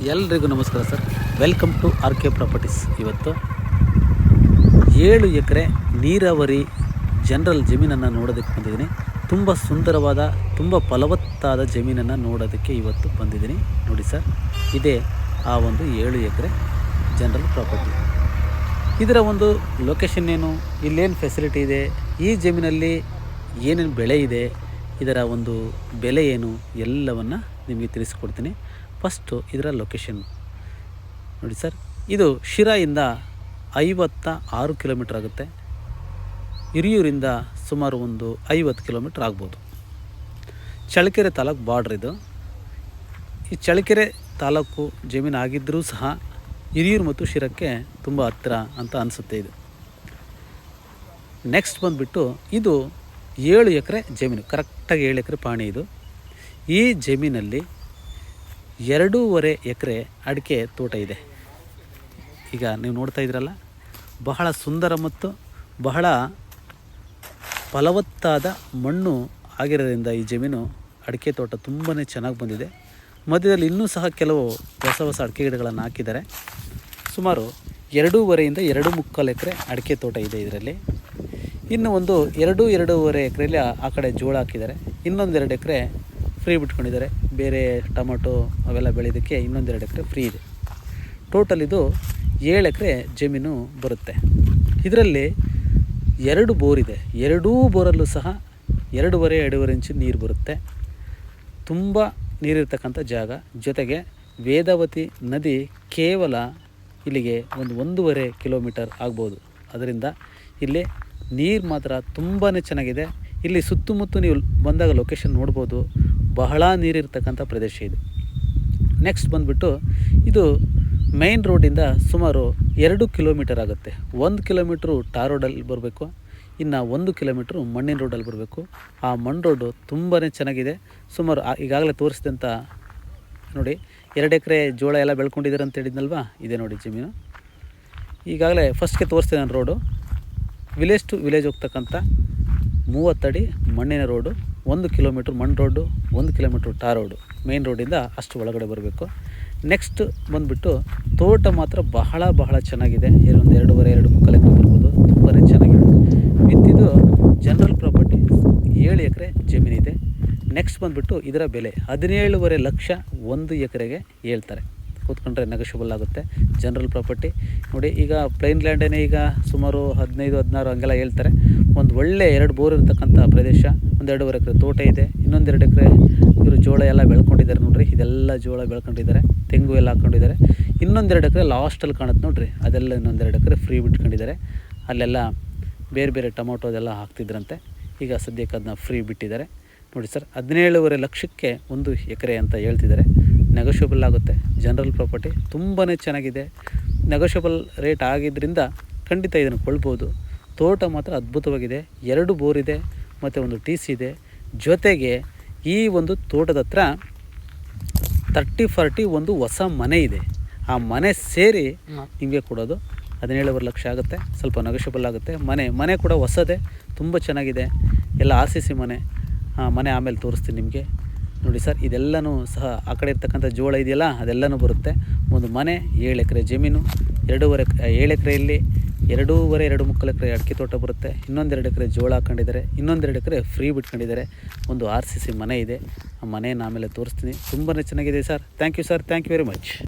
ಎಲ್ರಿಗೂ ನಮಸ್ಕಾರ sir. Welcome to R K properties. ಇವತ್ತು 7 ಎಕರೆ ನೀರಾವರಿ ಜನರಲ್ ಜಮೀನನ್ನು ನೋಡೋದಕ್ಕೆ ಬಂದಿದ್ದೀನಿ. ತುಂಬ ಸುಂದರವಾದ, ತುಂಬ ಫಲವತ್ತಾದ ಜಮೀನನ್ನು ನೋಡೋದಕ್ಕೆ ಇವತ್ತು ಬಂದಿದ್ದೀನಿ. ನೋಡಿ ಸರ್, ಇದೇ ಆ ಒಂದು 7 ಎಕರೆ ಜನರಲ್ ಪ್ರಾಪರ್ಟಿ. ಇದರ ಒಂದು ಲೊಕೇಶನ್ ಏನು, ಇಲ್ಲೇನು ಫೆಸಿಲಿಟಿ ಇದೆ, ಈ ಜಮೀನಲ್ಲಿ ಏನೇನು ಬೆಳೆ ಇದೆ, ಇದರ ಒಂದು ಬೆಲೆ ಏನು, ಎಲ್ಲವನ್ನು ನಿಮಗೆ ತಿಳಿಸ್ಕೊಡ್ತೀನಿ. ಫಸ್ಟು ಇದರ ಲೊಕೇಶನ್ ನೋಡಿ ಸರ್. ಇದು ಶಿರಾಯಿಂದ 56 ಕಿಲೋಮೀಟ್ರ್ ಆಗುತ್ತೆ. ಹಿರಿಯೂರಿಂದ ಸುಮಾರು ಒಂದು 50 ಕಿಲೋಮೀಟ್ರ್ ಆಗ್ಬೋದು. ಚಳ್ಳಕೆರೆ ತಾಲೂಕು ಬಾರ್ಡ್ರ್ ಇದು. ಈ ಚಳ್ಳಕೆರೆ ತಾಲೂಕು ಜಮೀನು ಆಗಿದ್ದರೂ ಸಹ ಹಿರಿಯೂರು ಮತ್ತು ಶಿರಕ್ಕೆ ತುಂಬ ಹತ್ತಿರ ಅಂತ ಅನಿಸುತ್ತೆ ಇದು. ನೆಕ್ಸ್ಟ್ ಬಂದುಬಿಟ್ಟು ಇದು 7 ಎಕರೆ ಜಮೀನು, ಕರೆಕ್ಟಾಗಿ 7 ಎಕರೆ ಪಾಣಿ ಇದು. ಈ ಜಮೀನಲ್ಲಿ 2.5 ಎಕರೆ ಅಡಿಕೆ ತೋಟ ಇದೆ. ಈಗ ನೀವು ನೋಡ್ತಾ ಇದ್ದೀರಲ್ಲ, ಬಹಳ ಸುಂದರ ಮತ್ತು ಬಹಳ ಫಲವತ್ತಾದ ಮಣ್ಣು ಆಗಿರೋದ್ರಿಂದ ಈ ಜಮೀನು ಅಡಿಕೆ ತೋಟ ತುಂಬಾ ಚೆನ್ನಾಗಿ ಬಂದಿದೆ. ಮಧ್ಯದಲ್ಲಿ ಇನ್ನೂ ಸಹ ಕೆಲವು ಹೊಸ ಅಡಿಕೆ ಗಿಡಗಳನ್ನು ಹಾಕಿದ್ದಾರೆ. ಸುಮಾರು 2.5 ಇಂದ 2.25 ಎಕರೆ ಅಡಿಕೆ ತೋಟ ಇದೆ ಇದರಲ್ಲಿ. ಇನ್ನು ಒಂದು 2.5 ಎಕರೆಯಲ್ಲಿ ಆ ಕಡೆ ಜೋಳ ಹಾಕಿದ್ದಾರೆ. ಇನ್ನೊಂದು 2 ಎಕರೆ ಫ್ರೀ ಬಿಟ್ಕೊಂಡಿದ್ದಾರೆ. ಬೇರೆ ಟೊಮೊಟೊ ಅವೆಲ್ಲ ಬೆಳೆಯೋದಕ್ಕೆ ಇನ್ನೊಂದು 2 ಎಕರೆ ಫ್ರೀ ಇದೆ. ಟೋಟಲ್ ಇದು 7 ಎಕರೆ ಜಮೀನು ಬರುತ್ತೆ. ಇದರಲ್ಲಿ 2 ಬೋರ್ ಇದೆ. 2 ಬೋರಲ್ಲೂ ಸಹ 2.5 ಇಂಚು ನೀರು ಬರುತ್ತೆ. ತುಂಬ ನೀರಿರ್ತಕ್ಕಂಥ ಜಾಗ. ಜೊತೆಗೆ ವೇದಾವತಿ ನದಿ ಕೇವಲ ಇಲ್ಲಿಗೆ 1.5 ಕಿಲೋಮೀಟರ್ ಆಗ್ಬೋದು. ಅದರಿಂದ ಇಲ್ಲಿ ನೀರು ಮಾತ್ರ ತುಂಬಾ ಚೆನ್ನಾಗಿದೆ. ಇಲ್ಲಿ ಸುತ್ತಮುತ್ತ ನೀವು ಬಂದಾಗ ಲೊಕೇಶನ್ ನೋಡ್ಬೋದು, ಬಹಳ ನೀರಿರ್ತಕ್ಕಂಥ ಪ್ರದೇಶ ಇದು. ನೆಕ್ಸ್ಟ್ ಬಂದುಬಿಟ್ಟು ಇದು ಮೈನ್ ರೋಡಿಂದ ಸುಮಾರು 2 ಕಿಲೋಮೀಟರ್ ಆಗುತ್ತೆ. 1 ಕಿಲೋಮೀಟ್ರು ಟಾರ್ ರೋಡಲ್ಲಿ ಬರಬೇಕು, ಇನ್ನು 1 ಕಿಲೋಮೀಟ್ರು ಮಣ್ಣಿನ ರೋಡಲ್ಲಿ ಬರಬೇಕು. ಆ ಮಣ್ಣು ರೋಡು ತುಂಬಾ ಚೆನ್ನಾಗಿದೆ. ಸುಮಾರು ಈಗಾಗಲೇ ತೋರಿಸಿದಂಥ ನೋಡಿ 2 ಎಕರೆ ಜೋಳ ಎಲ್ಲ ಬೆಳ್ಕೊಂಡಿದ್ದಾರೆ ಅಂತ ಹೇಳಿದ್ನಲ್ವಾ, ಇದೆ ನೋಡಿ ಜಮೀನು. ಈಗಾಗಲೇ ಫಸ್ಟ್ಗೆ ತೋರಿಸ್ತೀನಿ ನಾನು ರೋಡು. ವಿಲೇಜ್ ಟು ವಿಲೇಜ್ ಹೋಗ್ತಕ್ಕಂಥ 30 ಅಡಿ ಮಣ್ಣಿನ ರೋಡು, 1 ಕಿಲೋಮೀಟ್ರ್ ಮಣ್ಣು road, 1 kilometre tar road. Main ರೋಡಿಂದ ಅಷ್ಟು ಒಳಗಡೆ ಬರಬೇಕು. ನೆಕ್ಸ್ಟ್ ಬಂದುಬಿಟ್ಟು ತೋಟ ಮಾತ್ರ ಬಹಳ ಚೆನ್ನಾಗಿದೆ. ಒಂದು 2.5-2.25 ಎಕರೆ ಬರ್ಬೋದು. ತುಂಬಾ ಚೆನ್ನಾಗಿದೆ. ಇದು ಜನರಲ್ ಪ್ರಾಪರ್ಟಿ 7 ಎಕರೆ ಜಮೀನಿದೆ. ನೆಕ್ಸ್ಟ್ ಬಂದುಬಿಟ್ಟು ಇದರ ಬೆಲೆ 17.5 ಲಕ್ಷ 1 ಎಕರೆಗೆ ಹೇಳ್ತಾರೆ. ಕೂತ್ಕೊಂಡ್ರೆ ನೆಗೋಷಿಯಬಲ್ ಆಗುತ್ತೆ. ಜನರಲ್ ಪ್ರಾಪರ್ಟಿ ನೋಡಿ, ಈಗ ಪ್ಲೈನ್ ಲ್ಯಾಂಡೇನೆ ಈಗ ಸುಮಾರು 15-16 ಹಂಗೆಲ್ಲ ಹೇಳ್ತಾರೆ. ಒಂದು ಒಳ್ಳೆ 2 ಬೋರ್ ಇರತಕ್ಕಂಥ ಪ್ರದೇಶ, ಒಂದು 2.5 ಎಕರೆ ತೋಟ ಇದೆ. ಇನ್ನೊಂದು 2 ಎಕರೆ ಇವರು ಜೋಳ ಎಲ್ಲ ಬೆಳ್ಕೊಂಡಿದ್ದಾರೆ ನೋಡ್ರಿ. ಇದೆಲ್ಲ ಜೋಳ ಬೆಳ್ಕೊಂಡಿದ್ದಾರೆ, ತೆಂಗು ಎಲ್ಲ ಹಾಕ್ಕೊಂಡಿದ್ದಾರೆ. ಇನ್ನೊಂದು 2 ಎಕರೆ ಲಾಸ್ಟಲ್ಲಿ ಕಾಣುತ್ತೆ ನೋಡ್ರಿ, ಅದೆಲ್ಲ ಇನ್ನೊಂದು 2 ಎಕರೆ ಫ್ರೀ ಬಿಟ್ಕೊಂಡಿದ್ದಾರೆ. ಅಲ್ಲೆಲ್ಲ ಬೇರೆ ಟೊಮೊಟೊ ಅದೆಲ್ಲ ಹಾಕ್ತಿದ್ರಂತೆ. ಈಗ ಸದ್ಯಕ್ಕೆ ಅದನ್ನ ಫ್ರೀ ಬಿಟ್ಟಿದ್ದಾರೆ ನೋಡಿ ಸರ್. 17.5 ಲಕ್ಷಕ್ಕೆ 1 ಎಕರೆ ಅಂತ ಹೇಳ್ತಿದ್ದಾರೆ. ನೆಗೋಷಿಯಬಲ್ ಆಗುತ್ತೆ. ಜನರಲ್ ಪ್ರಾಪರ್ಟಿ ತುಂಬಾ ಚೆನ್ನಾಗಿದೆ. ನೆಗೋಷಿಯಬಲ್ ರೇಟ್ ಆಗಿದ್ದರಿಂದ ಖಂಡಿತ ಇದನ್ನು ಕೊಳ್ಬೋದು. ತೋಟ ಮಾತ್ರ ಅದ್ಭುತವಾಗಿದೆ. 2 ಬೋರ್ ಇದೆ ಮತ್ತು ಒಂದು TC ಇದೆ. ಜೊತೆಗೆ ಈ ಒಂದು ತೋಟದ ಹತ್ರ 30-40 ಒಂದು ಹೊಸ ಮನೆ ಇದೆ. ಆ ಮನೆ ಸೇರಿ ನಿಮಗೆ ಕೊಡೋದು 17.5 ಲಕ್ಷ ಆಗುತ್ತೆ. ಸ್ವಲ್ಪ ನೆಗೋಷಿಯಬಲ್ ಆಗುತ್ತೆ. ಮನೆ ಕೂಡ ಹೊಸದೇ, ತುಂಬ ಚೆನ್ನಾಗಿದೆ. ಎಲ್ಲ RCC ಮನೆ ಆಮೇಲೆ ತೋರಿಸ್ತೀನಿ ನಿಮಗೆ ನೋಡಿ ಸರ್. ಇದೆಲ್ಲನೂ ಸಹ ಆ ಕಡೆ ಇರ್ತಕ್ಕಂಥ ಜೋಳ ಇದೆಯಲ್ಲ, ಅದೆಲ್ಲನೂ ಬರುತ್ತೆ. ಒಂದು ಮನೆ, 7 ಎಕರೆ ಜಮೀನು, 7 ಎಕರೆಯಲ್ಲಿ 2.5-2.25 ಎಕರೆ ಅಡಿಕೆ ತೋಟ ಬರುತ್ತೆ. ಇನ್ನೊಂದು 2 ಎಕರೆ ಜೋಳ ಹಾಕ್ಕೊಂಡಿದ್ದಾರೆ. ಇನ್ನೊಂದು 2 ಎಕರೆ ಫ್ರೀ ಬಿಟ್ಕೊಂಡಿದ್ದಾರೆ. ಒಂದು RCC ಮನೆ ಇದೆ. ಆ ಮನೆಯನ್ನು ಆಮೇಲೆ ತೋರಿಸ್ತೀನಿ. ತುಂಬಾ ಚೆನ್ನಾಗಿದೆ sir. Thank you sir. Thank you very much.